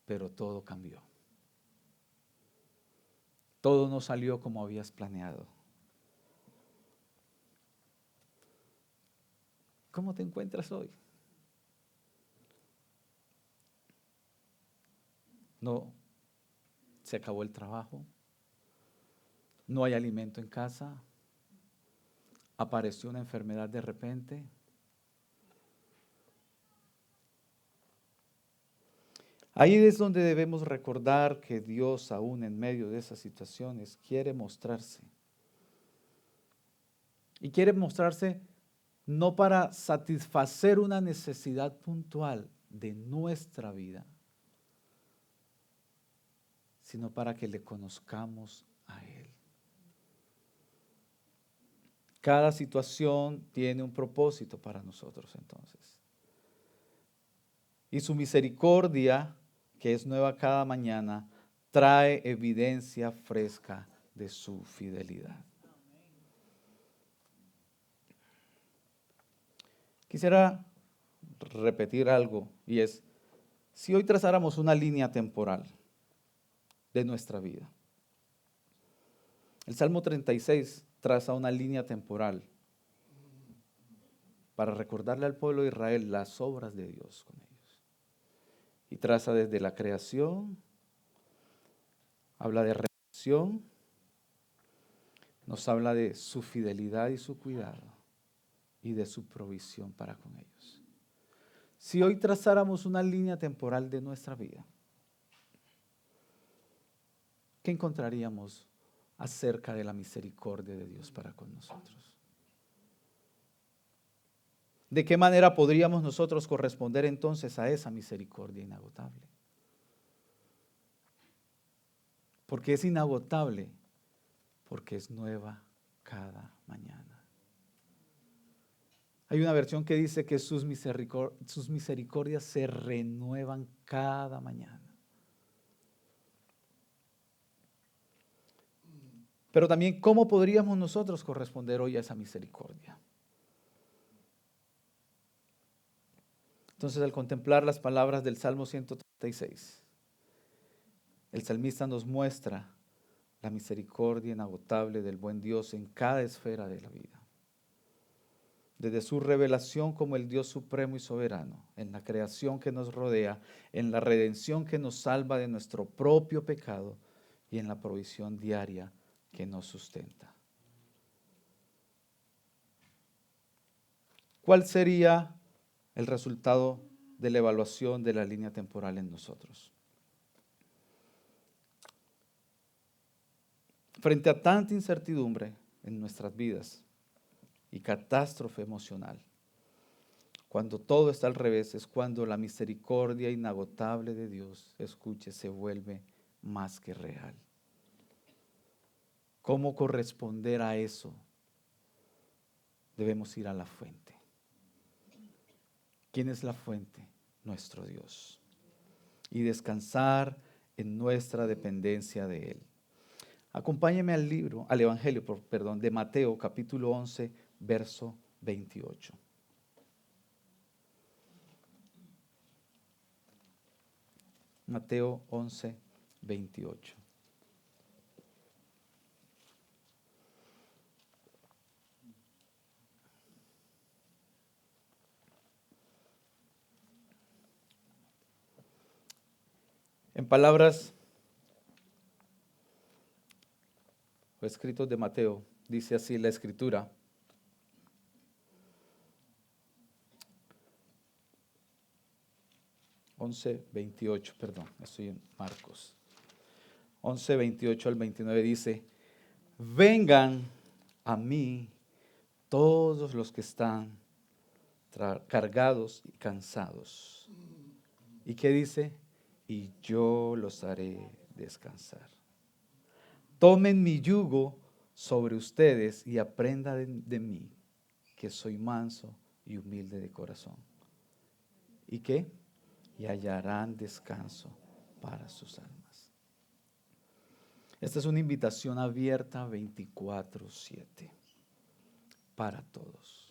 S1: Pero todo cambió. Todo no salió como habías planeado. ¿Cómo te encuentras hoy? No, se acabó el trabajo, no hay alimento en casa, apareció una enfermedad de repente. Ahí es donde debemos recordar que Dios, aún en medio de esas situaciones, quiere mostrarse. Y quiere mostrarse no para satisfacer una necesidad puntual de nuestra vida, sino para que le conozcamos a Él. Cada situación tiene un propósito para nosotros entonces. Y su misericordia, que es nueva cada mañana, trae evidencia fresca de su fidelidad. Quisiera repetir algo, y es, si hoy trazáramos una línea temporal de nuestra vida, el Salmo 36 traza una línea temporal para recordarle al pueblo de Israel las obras de Dios con ellos. Y traza desde la creación, habla de redención, nos habla de su fidelidad y su cuidado y de su provisión para con ellos. Si hoy trazáramos una línea temporal de nuestra vida, ¿qué encontraríamos acerca de la misericordia de Dios para con nosotros? ¿De qué manera podríamos nosotros corresponder entonces a esa misericordia inagotable? Porque es inagotable, porque es nueva cada mañana. Hay una versión que dice que sus misericordias se renuevan cada mañana. Pero también, ¿cómo podríamos nosotros corresponder hoy a esa misericordia? Entonces, al contemplar las palabras del Salmo 136, el salmista nos muestra la misericordia inagotable del buen Dios en cada esfera de la vida. Desde su revelación como el Dios supremo y soberano, en la creación que nos rodea, en la redención que nos salva de nuestro propio pecado y en la provisión diaria que nos sustenta. ¿Cuál sería el resultado de la evaluación de la línea temporal en nosotros? Frente a tanta incertidumbre en nuestras vidas y catástrofe emocional, cuando todo está al revés, es cuando la misericordia inagotable de Dios, escuche, se vuelve más que real. ¿Cómo corresponder a eso? Debemos ir a la fuente. ¿Quién es la fuente? Nuestro Dios. Y descansar en nuestra dependencia de Él. Acompáñeme al Evangelio, de Mateo, capítulo 11, verso 28. Mateo 11, 28. En palabras o escritos de Mateo, dice así la escritura. Estoy en Marcos. 11:28 al 29 dice, vengan a mí todos los que están cargados y cansados. ¿Y qué dice? Y yo los haré descansar. Tomen mi yugo sobre ustedes y aprendan de mí, que soy manso y humilde de corazón. ¿Y qué? Y hallarán descanso para sus almas. Esta es una invitación abierta 24/7 para todos.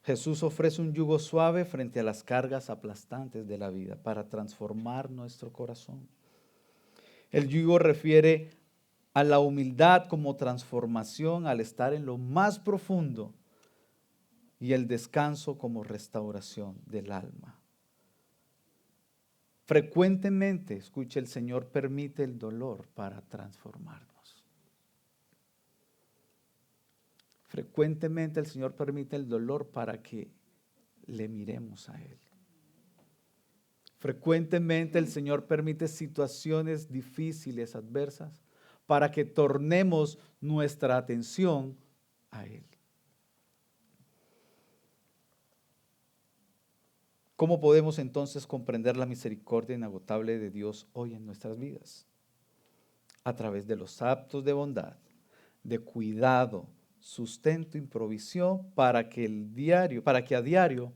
S1: Jesús ofrece un yugo suave frente a las cargas aplastantes de la vida para transformar nuestro corazón. El yugo refiere a la humildad como transformación al estar en lo más profundo y el descanso como restauración del alma. Frecuentemente, escuche, el Señor permite el dolor para transformarnos. Frecuentemente el Señor permite el dolor para que le miremos a Él. Frecuentemente el Señor permite situaciones difíciles, adversas, para que tornemos nuestra atención a Él. ¿Cómo podemos entonces comprender la misericordia inagotable de Dios hoy en nuestras vidas? A través de los actos de bondad, de cuidado, sustento y provisión para que a diario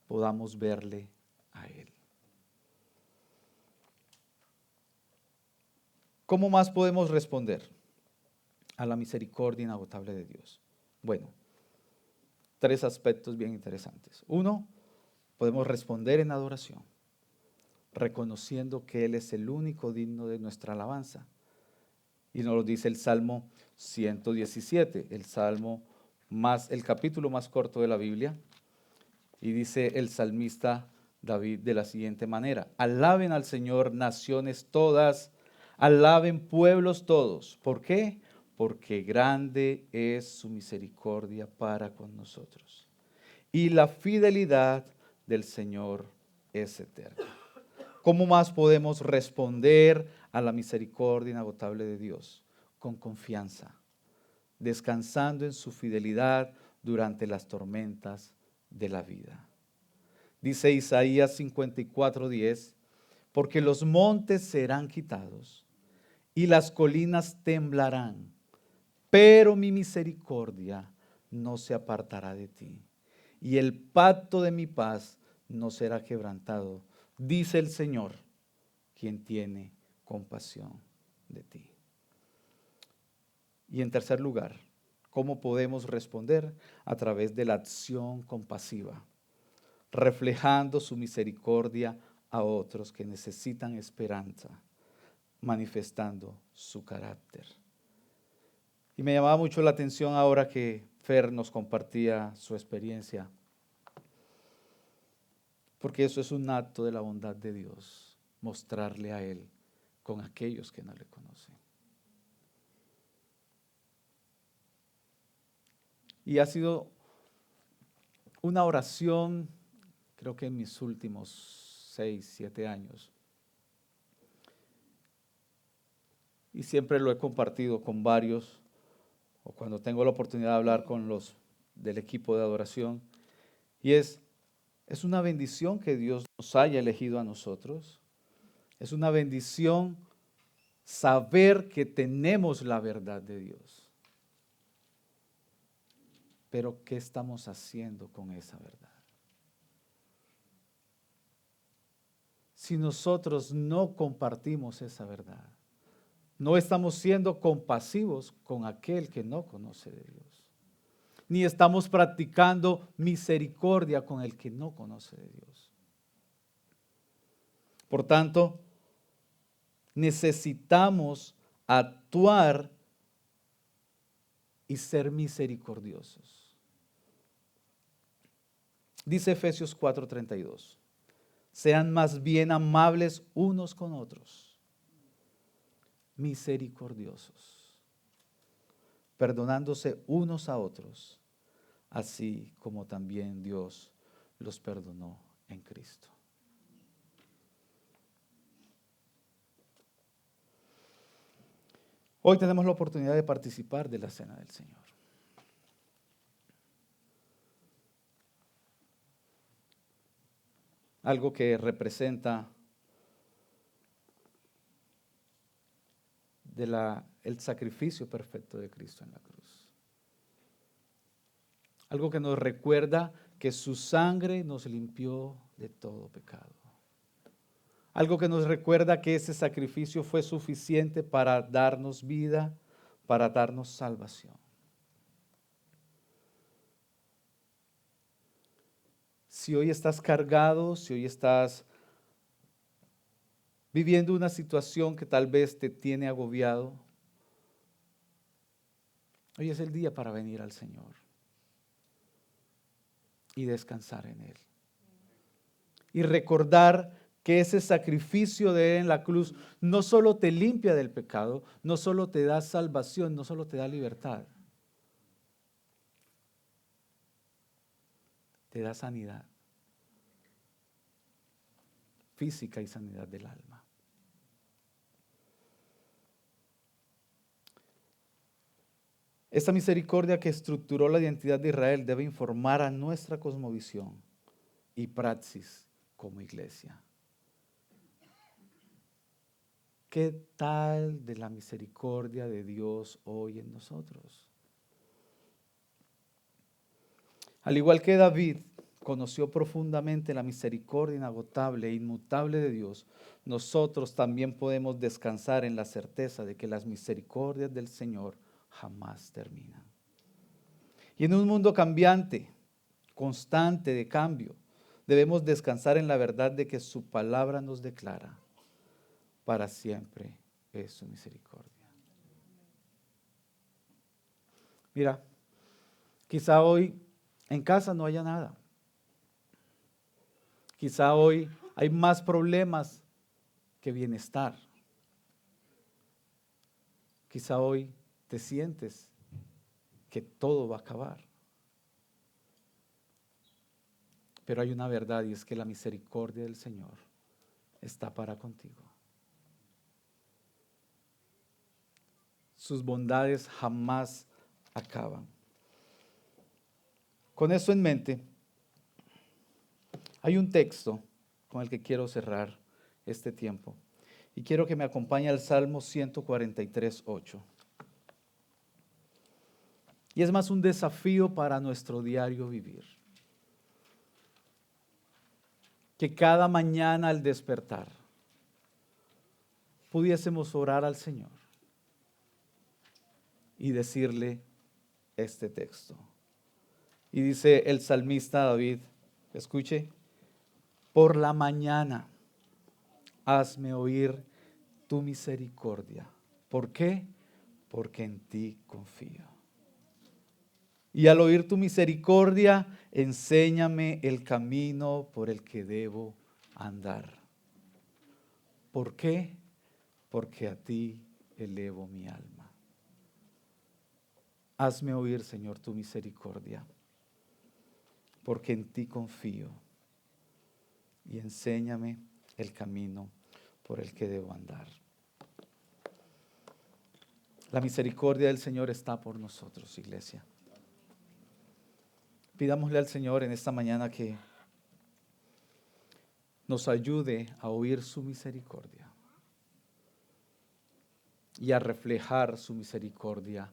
S1: podamos verle a Él. ¿Cómo más podemos responder a la misericordia inagotable de Dios? Bueno, 3 aspectos bien interesantes. 1, podemos responder en adoración, reconociendo que Él es el único digno de nuestra alabanza. Y nos lo dice el Salmo 117, el capítulo más corto de la Biblia. Y dice el salmista David de la siguiente manera: alaben al Señor naciones todas, alaben pueblos todos. ¿Por qué? Porque grande es su misericordia para con nosotros. Y la fidelidad del Señor es eterna. ¿Cómo más podemos responder a la misericordia inagotable de Dios? Con confianza, descansando en su fidelidad durante las tormentas de la vida. Dice Isaías 54:10, porque los montes serán quitados y las colinas temblarán, pero mi misericordia no se apartará de ti, y el pacto de mi paz no será quebrantado, dice el Señor, quien tiene compasión de ti. Y en tercer lugar, ¿cómo podemos responder? A través de la acción compasiva, reflejando su misericordia a otros que necesitan esperanza, manifestando su carácter. Y me llamaba mucho la atención ahora que Fer nos compartía su experiencia, porque eso es un acto de la bondad de Dios, mostrarle a Él con aquellos que no le conocen. Y ha sido una oración, creo que en mis últimos 6, 7 años. Y siempre lo he compartido con varios, o cuando tengo la oportunidad de hablar con los del equipo de adoración. Y es una bendición que Dios nos haya elegido a nosotros. Es una bendición saber que tenemos la verdad de Dios. Pero ¿qué estamos haciendo con esa verdad? Si nosotros no compartimos esa verdad, no estamos siendo compasivos con aquel que no conoce de Dios, ni estamos practicando misericordia con el que no conoce de Dios. Por tanto, necesitamos actuar y ser misericordiosos. Dice Efesios 4:32, Sean más bien amables unos con otros, misericordiosos, perdonándose unos a otros, así como también Dios los perdonó en Cristo. Hoy tenemos la oportunidad de participar de la cena del Señor. Algo que representa el sacrificio perfecto de Cristo en la cruz. Algo que nos recuerda que su sangre nos limpió de todo pecado. Algo que nos recuerda que ese sacrificio fue suficiente para darnos vida, para darnos salvación. Si hoy estás cargado, si hoy estás viviendo una situación que tal vez te tiene agobiado, hoy es el día para venir al Señor y descansar en Él. Y recordar que ese sacrificio de Él en la cruz no solo te limpia del pecado, no solo te da salvación, no solo te da libertad, te da sanidad física y sanidad del alma. Esta misericordia que estructuró la identidad de Israel debe informar a nuestra cosmovisión y praxis como iglesia. ¿Qué tal de la misericordia de Dios hoy en nosotros? Al igual que David conoció profundamente la misericordia inagotable e inmutable de Dios, nosotros también podemos descansar en la certeza de que las misericordias del Señor jamás terminan. Y en un mundo cambiante, constante de cambio, debemos descansar en la verdad de que su palabra nos declara: para siempre es su misericordia. Mira, quizá hoy en casa no haya nada. Quizá hoy hay más problemas que bienestar. Quizá hoy te sientes que todo va a acabar. Pero hay una verdad, y es que la misericordia del Señor está para contigo. Sus bondades jamás acaban. Con eso en mente, hay un texto con el que quiero cerrar este tiempo. Y quiero que me acompañe al Salmo 143:8. Y es más un desafío para nuestro diario vivir. Que cada mañana al despertar pudiésemos orar al Señor y decirle este texto. Y dice el salmista David, escuche: por la mañana hazme oír tu misericordia. ¿Por qué? Porque en ti confío. Y al oír tu misericordia, enséñame el camino por el que debo andar. ¿Por qué? Porque a ti elevo mi alma. Hazme oír, Señor, tu misericordia, porque en ti confío. Y enséñame el camino por el que debo andar. La misericordia del Señor está por nosotros, iglesia. Pidámosle al Señor en esta mañana que nos ayude a oír su misericordia y a reflejar su misericordia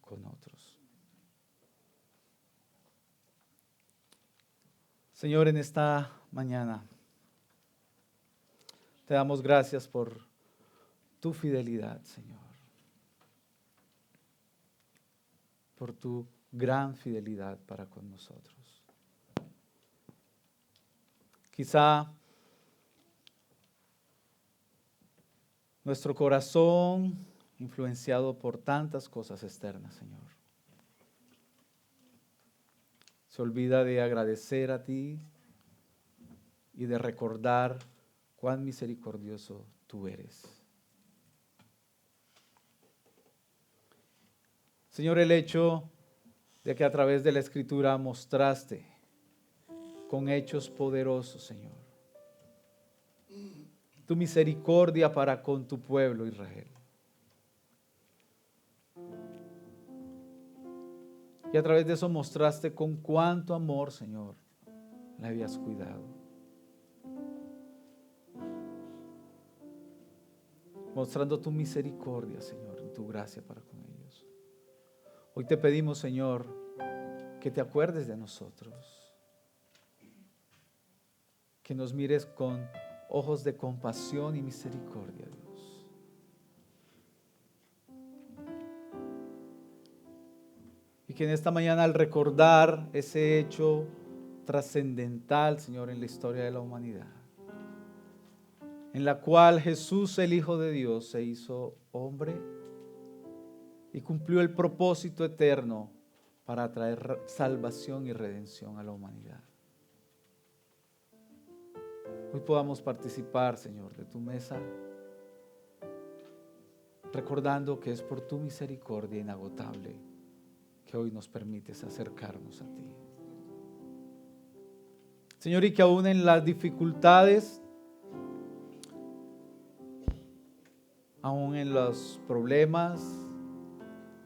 S1: con otros. Señor, en esta mañana te damos gracias por tu fidelidad, Señor, por tu gran fidelidad para con nosotros. Quizá nuestro corazón, influenciado por tantas cosas externas, Señor, se olvida de agradecer a ti y de recordar cuán misericordioso tú eres. Señor, el hecho de que a través de la Escritura mostraste con hechos poderosos, Señor, tu misericordia para con tu pueblo Israel. Y a través de eso mostraste con cuánto amor, Señor, le habías cuidado. Mostrando tu misericordia, Señor, y tu gracia para con ellos. Hoy te pedimos, Señor, que te acuerdes de nosotros. Que nos mires con ojos de compasión y misericordia, Dios. Y que en esta mañana, al recordar ese hecho trascendental, Señor, en la historia de la humanidad, en la cual Jesús, el Hijo de Dios, se hizo hombre y cumplió el propósito eterno para traer salvación y redención a la humanidad. Hoy podamos participar, Señor, de tu mesa, recordando que es por tu misericordia inagotable que hoy nos permites acercarnos a ti. Señor, y que aún en las dificultades, aún en los problemas,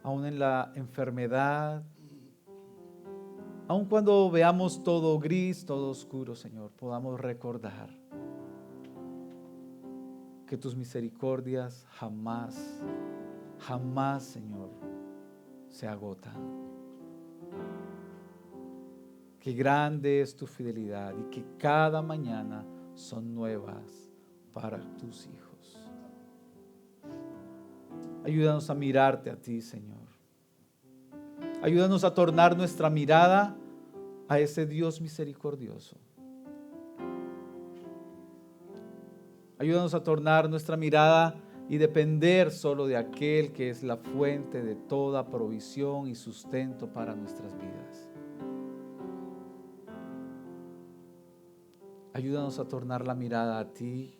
S1: aún en la enfermedad, aun cuando veamos todo gris, todo oscuro, Señor, podamos recordar que tus misericordias jamás, jamás, Señor, se agotan. Que grande es tu fidelidad y que cada mañana son nuevas para tus hijos. Ayúdanos a mirarte a ti, Señor. Ayúdanos a tornar nuestra mirada a ese Dios misericordioso. Ayúdanos a tornar nuestra mirada y depender solo de aquel que es la fuente de toda provisión y sustento para nuestras vidas. Ayúdanos a tornar la mirada a ti,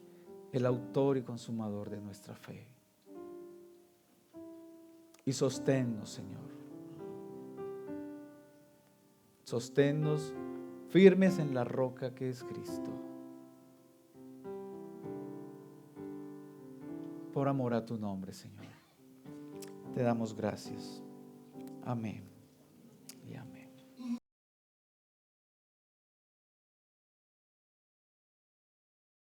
S1: el autor y consumador de nuestra fe. Y sosténnos, Señor. Sosténnos firmes en la roca que es Cristo. Por amor a tu nombre, Señor. Te damos gracias. Amén.